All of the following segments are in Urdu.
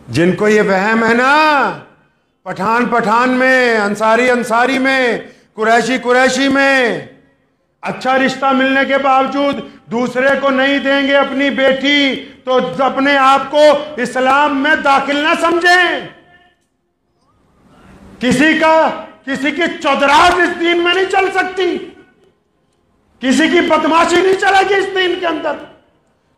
جن کو یہ وہم ہے نا پٹھان میں، انصاری میں، قریشی میں، اچھا رشتہ ملنے کے باوجود دوسرے کو نہیں دیں گے اپنی بیٹی، تو اپنے آپ کو اسلام میں داخل نہ سمجھیں۔ کسی کی چودراہٹ اس دین میں نہیں چل سکتی، کسی کی بدماشی نہیں چلے گی اس دین کے اندر۔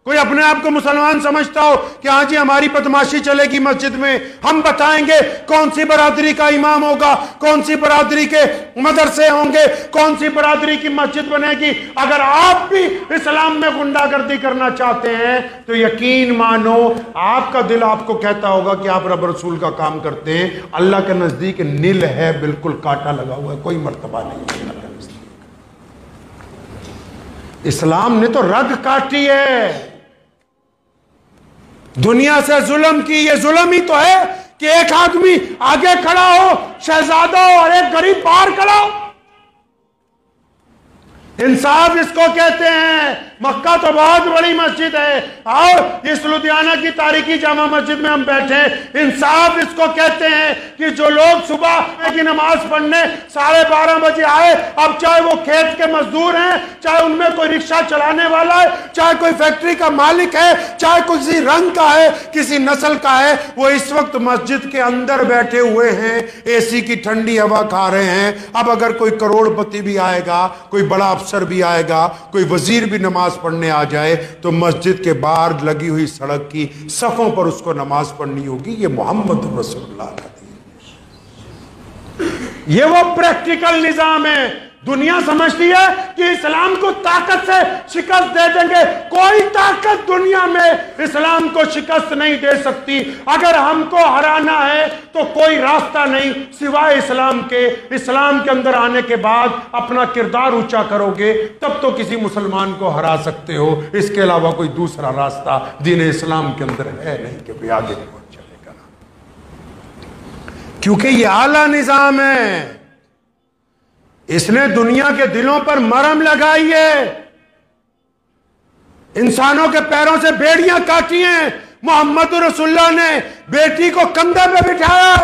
کوئی اپنے آپ کو مسلمان سمجھتا ہو کہ ہاں جی ہماری بدماشی چلے گی مسجد میں، ہم بتائیں گے کون سی برادری کا امام ہوگا، کون سی برادری کے مدرسے ہوں گے، کون سی برادری کی مسجد بنے گی۔ اگر آپ بھی اسلام میں غنڈہ گردی کرنا چاہتے ہیں تو یقین مانو آپ کا دل آپ کو کہتا ہوگا کہ آپ رب رسول کا کام کرتے ہیں، اللہ کے نزدیک نل ہے، بالکل کانٹا لگا ہوا ہے، کوئی مرتبہ نہیں ہے اللہ کے نزدیک۔ اسلام نے تو رگ کاٹی ہے، دنیا سے ظلم کی۔ یہ ظلم ہی تو ہے کہ ایک آدمی آگے کھڑا ہو شہزادہ ہو اور ایک غریب باہر کھڑا ہو۔ انصاف اس کو کہتے ہیں۔ مکہ تو بہت بڑی مسجد ہے اور اس لدھیانہ کی تاریخی جامع مسجد میں ہم بیٹھے ہیں، انصاف اس کو کہتے ہیں کہ جو لوگ صبح کی نماز پڑھنے 12:30 بجے آئے، اب چاہے وہ کھیت کے مزدور ہیں، چاہے ان میں کوئی رکشہ چلانے والا ہے، چاہے کوئی فیکٹری کا مالک ہے، چاہے کسی رنگ کا ہے، کسی نسل کا ہے، وہ اس وقت مسجد کے اندر بیٹھے ہوئے ہیں، اے سی کی ٹھنڈی ہوا کھا رہے ہیں۔ اب اگر کوئی کروڑ پتی بھی آئے گا، کوئی بڑا افسر بھی آئے گا، کوئی وزیر بھی نماز پڑھنے آ جائے تو مسجد کے باہر لگی ہوئی سڑک کی صفوں پر اس کو نماز پڑھنی ہوگی۔ یہ محمد رسول اللہ کا دین، یہ وہ پریکٹیکل نظام ہے۔ دنیا سمجھتی ہے کہ اسلام کو طاقت سے شکست دے دیں گے، کوئی طاقت دنیا میں اسلام کو شکست نہیں دے سکتی۔ اگر ہم کو ہرانا ہے تو کوئی راستہ نہیں سوائے اسلام کے۔ اسلام کے اندر آنے کے بعد اپنا کردار اونچا کرو گے تب تو کسی مسلمان کو ہرا سکتے ہو، اس کے علاوہ کوئی دوسرا راستہ دین اسلام کے اندر ہے نہیں کہ بھی آگے پہنچ چلے گا، کیونکہ یہ اعلیٰ نظام ہے۔ اس نے دنیا کے دلوں پر مرہم لگائی ہے، انسانوں کے پیروں سے بیڑیاں کاٹی ہیں۔ محمد رسول اللہ نے بیٹی کو کندھے پہ بٹھایا،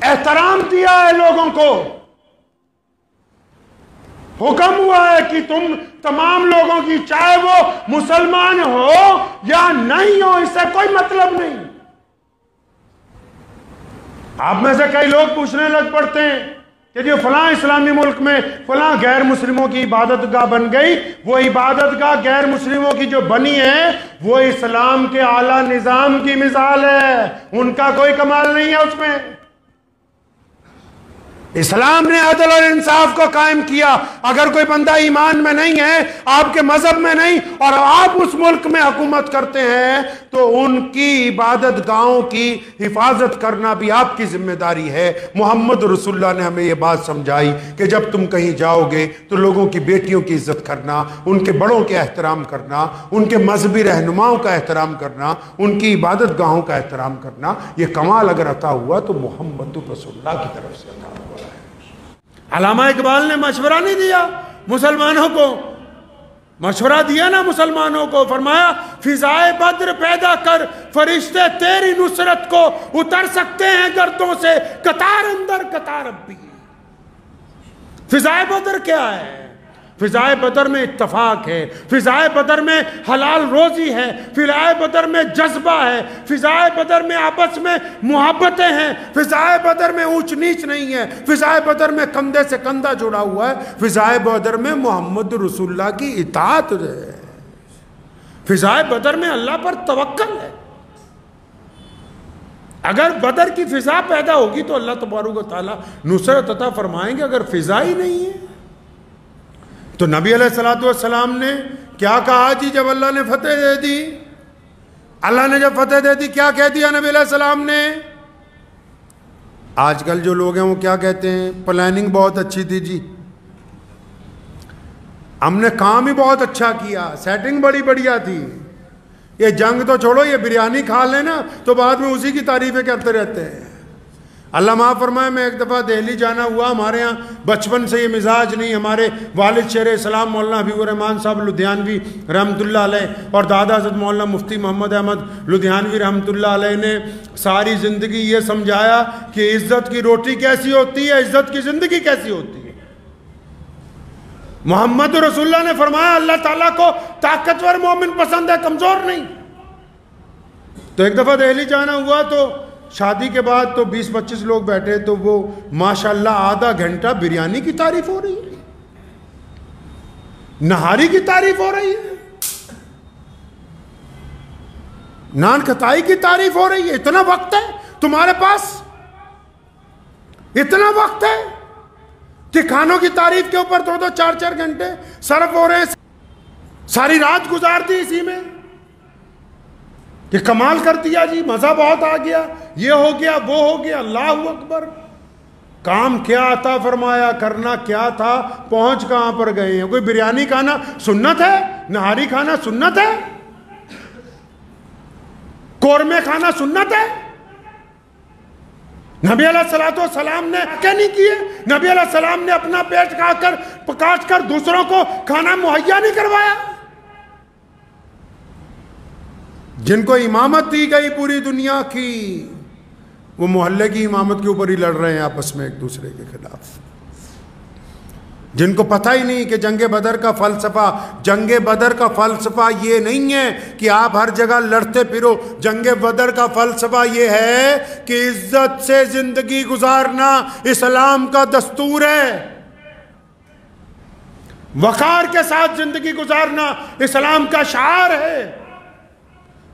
احترام دیا ہے لوگوں کو، حکم ہوا ہے کہ تم تمام لوگوں کی، چاہے وہ مسلمان ہو یا نہیں ہو، اس سے کوئی مطلب نہیں۔ آپ میں سے کئی لوگ پوچھنے لگ پڑتے ہیں کہ جو فلاں اسلامی ملک میں فلاں غیر مسلموں کی عبادت گاہ بن گئی، وہ عبادت گاہ غیر مسلموں کی جو بنی ہے وہ اسلام کے اعلیٰ نظام کی مثال ہے، ان کا کوئی کمال نہیں ہے اس میں۔ اسلام نے عدل اور انصاف کو قائم کیا۔ اگر کوئی بندہ ایمان میں نہیں ہے، آپ کے مذہب میں نہیں، اور آپ اس ملک میں حکومت کرتے ہیں تو ان کی عبادت گاہوں کی حفاظت کرنا بھی آپ کی ذمہ داری ہے۔ محمد رسول اللہ نے ہمیں یہ بات سمجھائی کہ جب تم کہیں جاؤ گے تو لوگوں کی بیٹیوں کی عزت کرنا، ان کے بڑوں کے احترام کرنا، ان کے مذہبی رہنماؤں کا احترام کرنا، ان کی عبادت گاہوں کا احترام کرنا۔ یہ کمال اگر عطا ہوا تو محمد رسول اللہ کی طرف سے عطا ہوا۔ علامہ اقبال نے مشورہ نہیں دیا مسلمانوں کو، مشورہ دیا نا مسلمانوں کو، فرمایا فضائے بدر پیدا کر، فرشتے تیری نصرت کو اتر سکتے ہیں گردوں سے، قطار اندر قطار اب بھی۔ فضائے بدر کیا ہے؟ فضائے بدر میں اتفاق ہے، فضائے بدر میں حلال روزی ہے، فضائے بدر میں جذبہ ہے، فضائے بدر میں آپس میں محبتیں ہیں، فضائے بدر میں اونچ نیچ نہیں ہے، فضائے بدر میں کندھے سے کندھا جڑا ہوا ہے، فضائے بدر میں محمد رسول اللہ کی اطاعت ہے، فضائے بدر میں اللہ پر توکل ہے۔ اگر بدر کی فضا پیدا ہوگی تو اللہ تبارک و تعالیٰ نصرت عطا فرمائیں گے۔ اگر فضا ہی نہیں ہے تو نبی علیہ السلام نے کیا کہا جی جب اللہ نے فتح دے دی؟ اللہ نے جب فتح دے دی کیا کہہ دیا نبی علیہ السلام نے؟ آج کل جو لوگ ہیں وہ کیا کہتے ہیں؟ پلاننگ بہت اچھی تھی جی، ہم نے کام ہی بہت اچھا کیا، سیٹنگ بڑی بڑھیا تھی۔ یہ جنگ تو چھوڑو، یہ بریانی کھا لینا تو بعد میں اسی کی تعریفیں کرتے رہتے ہیں۔ اللہ معاف فرمائے، میں ایک دفعہ دہلی جانا ہوا، ہمارے ہاں بچپن سے یہ مزاج نہیں، ہمارے والد شیر اسلام مولانا حبیب الرحمان صاحب لدھیانوی رحمۃ اللہ علیہ اور دادا حضرت مولانا مفتی محمد احمد لدھیانوی رحمۃ اللہ علیہ نے ساری زندگی یہ سمجھایا کہ عزت کی روٹی کیسی ہوتی ہے، عزت کی زندگی کیسی ہوتی ہے۔ محمد رسول اللہ نے فرمایا اللہ تعالیٰ کو طاقتور مومن پسند ہے، کمزور نہیں۔ تو ایک دفعہ دہلی جانا ہوا تو شادی کے بعد تو 20-25 لوگ بیٹھے، تو وہ ماشاءاللہ آدھا گھنٹہ بریانی کی تعریف ہو رہی ہے، نہاری کی تعریف ہو رہی ہے، نان کھتائی کی تعریف ہو رہی ہے۔ اتنا وقت ہے تمہارے پاس؟ اتنا وقت ہے کہ کھانوں کی تعریف کے اوپر 2-2 4-4 گھنٹے صرف ہو رہے ہیں، ساری رات گزار دی اسی میں کہ کمال کر دیا جی، مزہ بہت آ گیا، یہ ہو گیا وہ ہو گیا، اللہ اکبر۔ کام کیا عطا فرمایا، کرنا کیا تھا، پہنچ کہاں پر گئے ہیں؟ کوئی بریانی کھانا سنت ہے؟ نہاری کھانا سنت ہے؟ قورمے کھانا سنت ہے؟ نبی علیہ السلام نے کیا نہیں کیے؟ نبی علیہ السلام نے اپنا پیٹ کاٹ کر دوسروں کو کھانا مہیا نہیں کروایا؟ جن کو امامت دی گئی پوری دنیا کی، وہ محلے کی امامت کے اوپر ہی لڑ رہے ہیں آپس میں ایک دوسرے کے خلاف۔ جن کو پتہ ہی نہیں کہ جنگ بدر کا فلسفہ یہ نہیں ہے کہ آپ ہر جگہ لڑتے پھرو۔ جنگ بدر کا فلسفہ یہ ہے کہ عزت سے زندگی گزارنا اسلام کا دستور ہے، وقار کے ساتھ زندگی گزارنا اسلام کا شعار ہے۔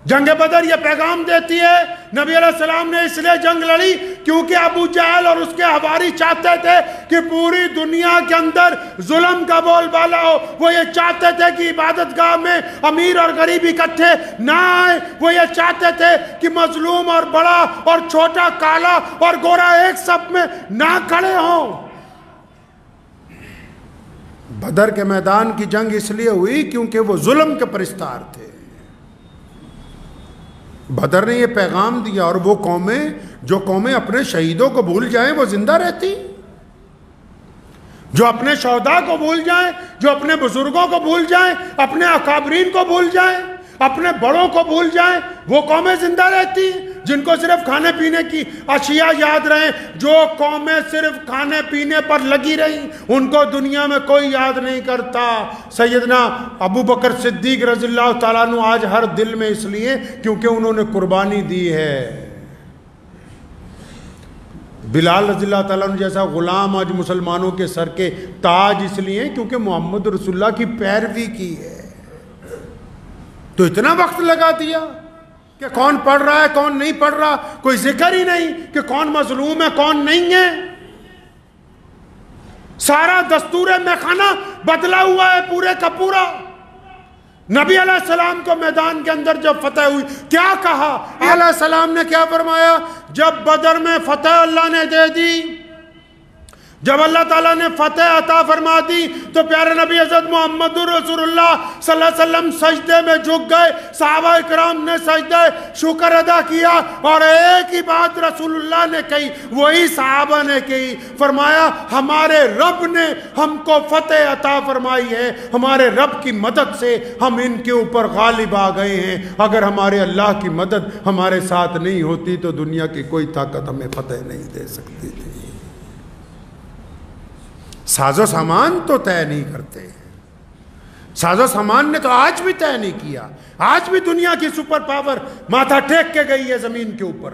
جنگ بدر یہ پیغام دیتی ہے، نبی علیہ السلام نے اس لیے جنگ لڑی کیونکہ ابو جہل اور اس کے حواری چاہتے تھے کہ پوری دنیا کے اندر ظلم کا بول بالا ہو۔ وہ یہ چاہتے تھے کہ عبادت گاہ میں امیر اور غریب اکٹھے نہ آئے، وہ یہ چاہتے تھے کہ مظلوم اور بڑا اور چھوٹا، کالا اور گورا ایک صف میں نہ کھڑے ہوں۔ بدر کے میدان کی جنگ اس لیے ہوئی کیونکہ وہ ظلم کے پرستار تھے۔ بدر نے یہ پیغام دیا، اور وہ جو قومیں اپنے شہیدوں کو بھول جائیں وہ زندہ رہتی، جو اپنے شہداء کو بھول جائیں، جو اپنے بزرگوں کو بھول جائیں، اپنے اکابرین کو بھول جائیں، اپنے بڑوں کو بھول جائیں، وہ قومیں زندہ رہتی۔ جن کو صرف کھانے پینے کی اشیاء یاد رہیں، جو قومیں صرف کھانے پینے پر لگی رہیں، ان کو دنیا میں کوئی یاد نہیں کرتا۔ سیدنا ابو بکر صدیق رضی اللہ تعالیٰ عنہ آج ہر دل میں اس لیے کیونکہ انہوں نے قربانی دی ہے۔ بلال رضی اللہ تعالیٰ عنہ جیسا غلام آج مسلمانوں کے سر کے تاج اس لیے کیونکہ محمد رسول اللہ کی پیروی کی ہے۔ تو اتنا وقت لگا دیا کہ کون پڑھ رہا ہے کون نہیں پڑھ رہا، کوئی ذکر ہی نہیں کہ کون مظلوم ہے کون نہیں ہے۔ سارا دستور میخانہ بدلا ہوا ہے پورے کا پورا۔ نبی علیہ السلام کو میدان کے اندر جب فتح ہوئی کیا کہا؟ علیہ السلام نے کیا فرمایا؟ جب بدر میں فتح اللہ نے دے دی، جب اللہ تعالیٰ نے فتح عطا فرما دی، تو پیارے نبی حضرت محمد رسول اللہ صلی اللہ علیہ وسلم سجدے میں جھک گئے، صحابہ اکرام نے سجدے شکر ادا کیا، اور ایک ہی بات رسول اللہ نے کہی، وہی صحابہ نے کہی، فرمایا ہمارے رب نے ہم کو فتح عطا فرمائی ہے، ہمارے رب کی مدد سے ہم ان کے اوپر غالب آ گئے ہیں۔ اگر ہمارے اللہ کی مدد ہمارے ساتھ نہیں ہوتی تو دنیا کی کوئی طاقت ہمیں فتح نہیں دے سکتی تھی۔ ساز و سامان تو طے نہیں کرتے، ساز و سامان نے تو آج بھی طے نہیں کیا۔ آج بھی دنیا کی سپر پاور ماتھا ٹیک کے گئی ہے زمین کے اوپر۔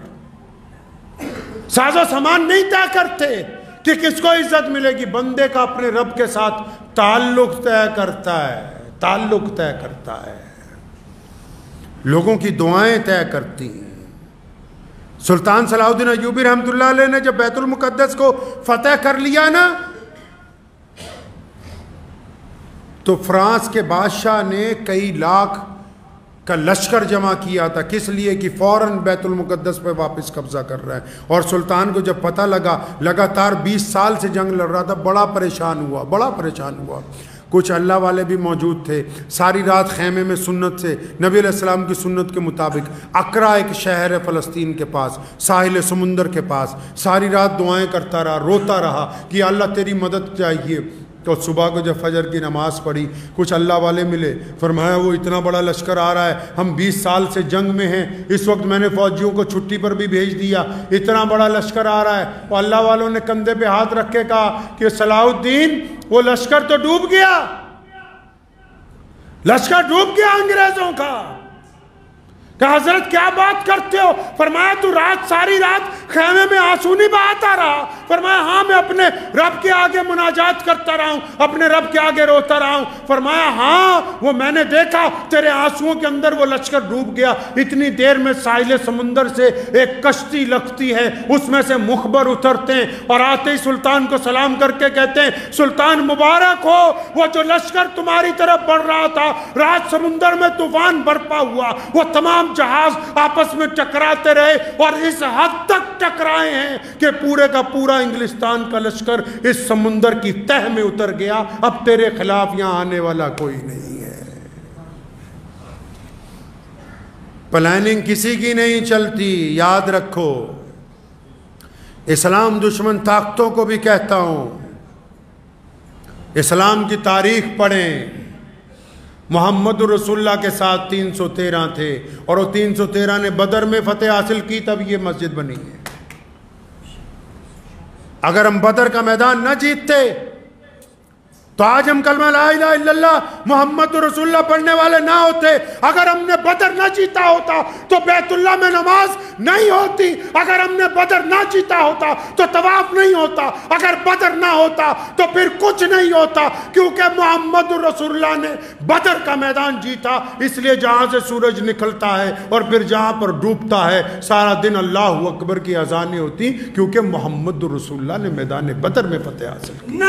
ساز و سامان نہیں طے کرتے کہ کس کو عزت ملے گی، بندے کا اپنے رب کے ساتھ تعلق طے کرتا ہے، لوگوں کی دعائیں طے کرتی ہیں۔ سلطان صلاح الدین ایوبی رحمۃ اللہ علیہ نے جب بیت المقدس کو فتح کر لیا نا، تو فرانس کے بادشاہ نے کئی لاکھ کا لشکر جمع کیا تھا، کس لیے کہ فوراً بیت المقدس پہ واپس قبضہ کر رہا ہے۔ اور سلطان کو جب پتہ لگا، لگاتار 20 سال سے جنگ لڑ رہا تھا، بڑا پریشان ہوا۔ کچھ اللہ والے بھی موجود تھے. ساری رات خیمے میں سنت سے نبی علیہ السلام کی سنت کے مطابق اقرا ایک شہر ہے فلسطین کے پاس, ساحل سمندر کے پاس, ساری رات دعائیں کرتا رہا, روتا رہا کہ اللہ تیری مدد چاہیے. تو صبح کو جب فجر کی نماز پڑھی, کچھ اللہ والے ملے, فرمایا وہ اتنا بڑا لشکر آ رہا ہے, ہم 20 سال سے جنگ میں ہیں, اس وقت میں نے فوجیوں کو چھٹی پر بھی بھیج دیا, اتنا بڑا لشکر آ رہا ہے. اور اللہ والوں نے کندھے پہ ہاتھ رکھ کے کہا کہ صلاح الدین وہ لشکر تو ڈوب گیا, لشکر ڈوب گیا انگریزوں کا. کہ حضرت کیا بات کرتے ہو؟ فرمایا تو ساری رات خیمے میں آنسو نہیں بہاتا رہا؟ فرمایا ہاں میں اپنے رب کے آگے مناجات کرتا رہا ہوں, اپنے رب کے آگے روتا رہا ہوں. فرمایا ہاں وہ میں نے دیکھا تیرے آنسوؤں کے اندر وہ لشکر ڈوب گیا. اتنی دیر میں ساحل سمندر سے ایک کشتی لگتی ہے, اس میں سے مخبر اترتے ہیں اور آتے ہی سلطان کو سلام کر کے کہتے ہیں سلطان مبارک ہو, وہ جو لشکر تمہاری طرف بڑھ رہا تھا, رات سمندر میں طوفان برپا ہوا, وہ تمام جہاز آپس میں ٹکراتے رہے اور اس حد تک ٹکرائے ہیں کہ پورے کا پورا انگلستان کا لشکر اس سمندر کی تہ میں اتر گیا. اب تیرے خلاف یہاں آنے والا کوئی نہیں ہے. پلاننگ کسی کی نہیں چلتی, یاد رکھو. اسلام دشمن طاقتوں کو بھی کہتا ہوں, اسلام کی تاریخ پڑھیں. محمد رسول اللہ کے ساتھ 313 تھے اور وہ 313 نے بدر میں فتح حاصل کی, تب یہ مسجد بنی ہے. اگر ہم بدر کا میدان نہ جیتتے تو آج ہم کلمہ لا الہ الا اللہ محمد رسول اللہ پڑھنے والے نہ ہوتے. اگر ہم نے بدر نہ جیتا ہوتا تو بیت اللہ میں نماز نہیں ہوتی. اگر ہم نے بدر نہ جیتا ہوتا تو طواف نہیں ہوتا. اگر بدر نہ ہوتا تو پھر کچھ نہیں ہوتا, کیونکہ محمد رسول اللہ نے بدر کا میدان جیتا. اس لیے جہاں سے سورج نکلتا ہے اور پھر جہاں پر ڈوبتا ہے سارا دن اللہ اکبر کی اذانیں ہوتی, کیونکہ محمد رسول اللہ نے میدان بدر میں فتح حاصل کی.